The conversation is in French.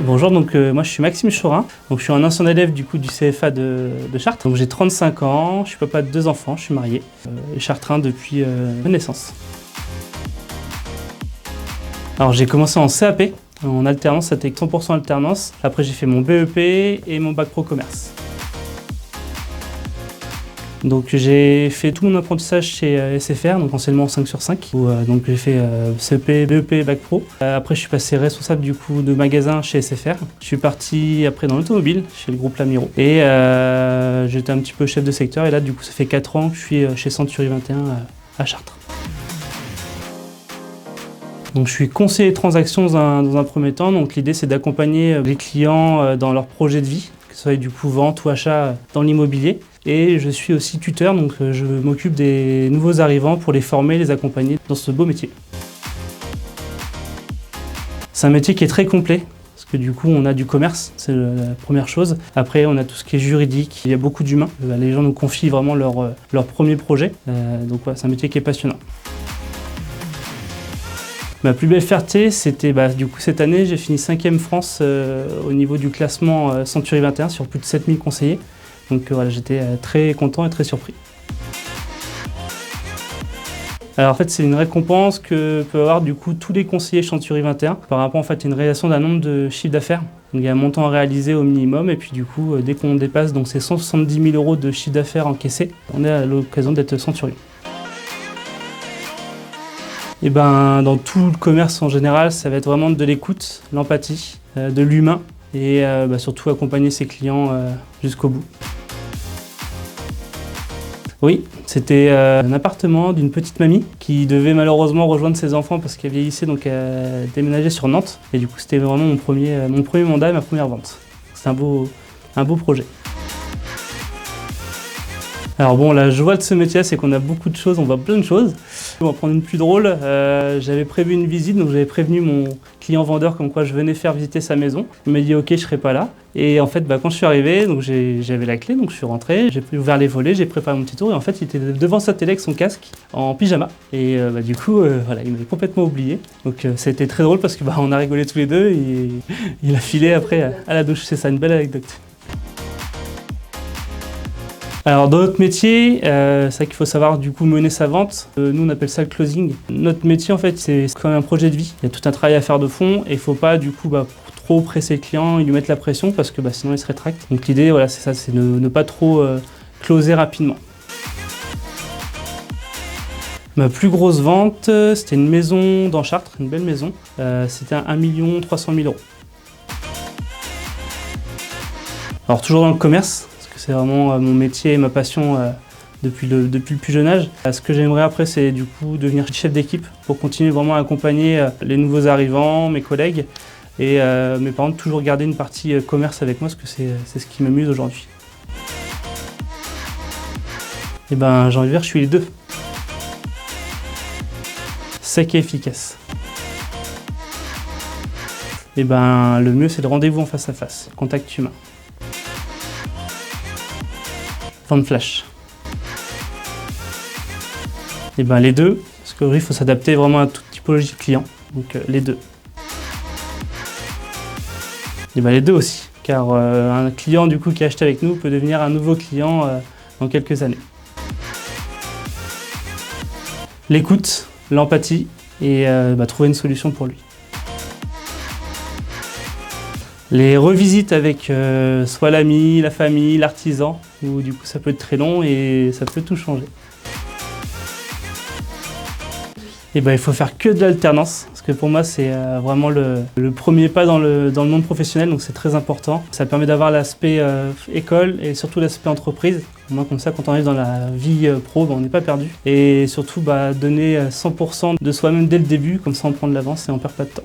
Bonjour, moi je suis Maxime Chorin, je suis un ancien élève du CFA de Chartres. Donc j'ai 35 ans, je suis papa de 2 enfants, je suis marié et chartrain depuis ma naissance. Alors j'ai commencé en CAP, en alternance, c'était 100% alternance. Après j'ai fait mon BEP et mon bac pro commerce. Donc j'ai fait tout mon apprentissage chez SFR, donc enseignement 5/5, où j'ai fait CEP, BEP, bac pro. Après je suis passé responsable de magasin chez SFR. Je suis parti après dans l'automobile, chez le groupe Lamiro. Et j'étais un petit peu chef de secteur, et là ça fait 4 ans que je suis chez Century 21 à Chartres. Donc je suis conseiller transactions dans un premier temps, donc l'idée c'est d'accompagner les clients dans leur projet de vie, que ce soit vente ou achat dans l'immobilier. Et je suis aussi tuteur, donc je m'occupe des nouveaux arrivants pour les former, les accompagner dans ce beau métier. C'est un métier qui est très complet, parce que on a du commerce, c'est la première chose. Après on a tout ce qui est juridique, il y a beaucoup d'humains. Les gens nous confient vraiment leur premier projet, c'est un métier qui est passionnant. Ma plus belle fierté, c'était cette année, j'ai fini 5e France au niveau du classement Century 21 sur plus de 7000 conseillers. Donc j'étais très content et très surpris. Alors en fait, c'est une récompense que peuvent avoir tous les conseillers Century 21 par rapport à une réalisation d'un nombre de chiffres d'affaires. Donc il y a un montant à réaliser au minimum et puis dès qu'on dépasse ces 170 000 € de chiffre d'affaires encaissés, on est à l'occasion d'être centurion. Et dans tout le commerce en général, ça va être vraiment de l'écoute, l'empathie, de l'humain et surtout accompagner ses clients jusqu'au bout. Oui, c'était un appartement d'une petite mamie qui devait malheureusement rejoindre ses enfants parce qu'elle vieillissait, donc elle déménageait sur Nantes. Et c'était vraiment mon premier mandat et ma première vente. C'est un beau projet. Alors la joie de ce métier, c'est qu'on a beaucoup de choses, on voit plein de choses. On va prendre une plus drôle. J'avais prévu une visite, donc j'avais prévenu mon client vendeur comme quoi je venais faire visiter sa maison. Il m'a dit ok, je serai pas là. Et en fait, quand je suis arrivé, j'avais la clé, donc je suis rentré, j'ai ouvert les volets, j'ai préparé mon petit tour et en fait, il était devant sa télé avec son casque en pyjama. Et il m'avait complètement oublié. Donc ça a été très drôle parce que on a rigolé tous les deux et il a filé après à la douche. C'est ça, une belle anecdote. Alors dans notre métier, c'est ça qu'il faut savoir mener sa vente. Nous on appelle ça le closing. Notre métier en fait c'est comme un projet de vie. Il y a tout un travail à faire de fond et il ne faut pas trop presser le client et lui mettre la pression parce que sinon il se rétracte. Donc l'idée c'est ça, c'est de ne pas trop closer rapidement. Ma plus grosse vente, c'était une maison dans Chartres, une belle maison. C'était 1 300 000 €. Alors toujours dans le commerce. C'est vraiment mon métier et ma passion depuis le plus jeune âge. Ce que j'aimerais après, c'est devenir chef d'équipe pour continuer vraiment à accompagner les nouveaux arrivants, mes collègues et mes parents, toujours garder une partie commerce avec moi parce que c'est ce qui m'amuse aujourd'hui. Et j'ai envie de dire, je suis les deux. Sec et efficace. Et le mieux, c'est le rendez-vous en face à face, contact humain. Vente flash. Et les deux, parce qu'il faut s'adapter vraiment à toute typologie de client. Donc les deux. Et les deux aussi, car un client qui a acheté avec nous peut devenir un nouveau client dans quelques années. L'écoute, l'empathie et trouver une solution pour lui. Les revisites avec soit l'ami, la famille, l'artisan, où ça peut être très long et ça peut tout changer. Et il faut faire que de l'alternance, parce que pour moi c'est vraiment le premier pas dans le monde professionnel, donc c'est très important. Ça permet d'avoir l'aspect école et surtout l'aspect entreprise. Au moins comme ça, quand on arrive dans la vie pro, on n'est pas perdu. Et surtout donner 100% de soi-même dès le début, comme ça on prend de l'avance et on perd pas de temps.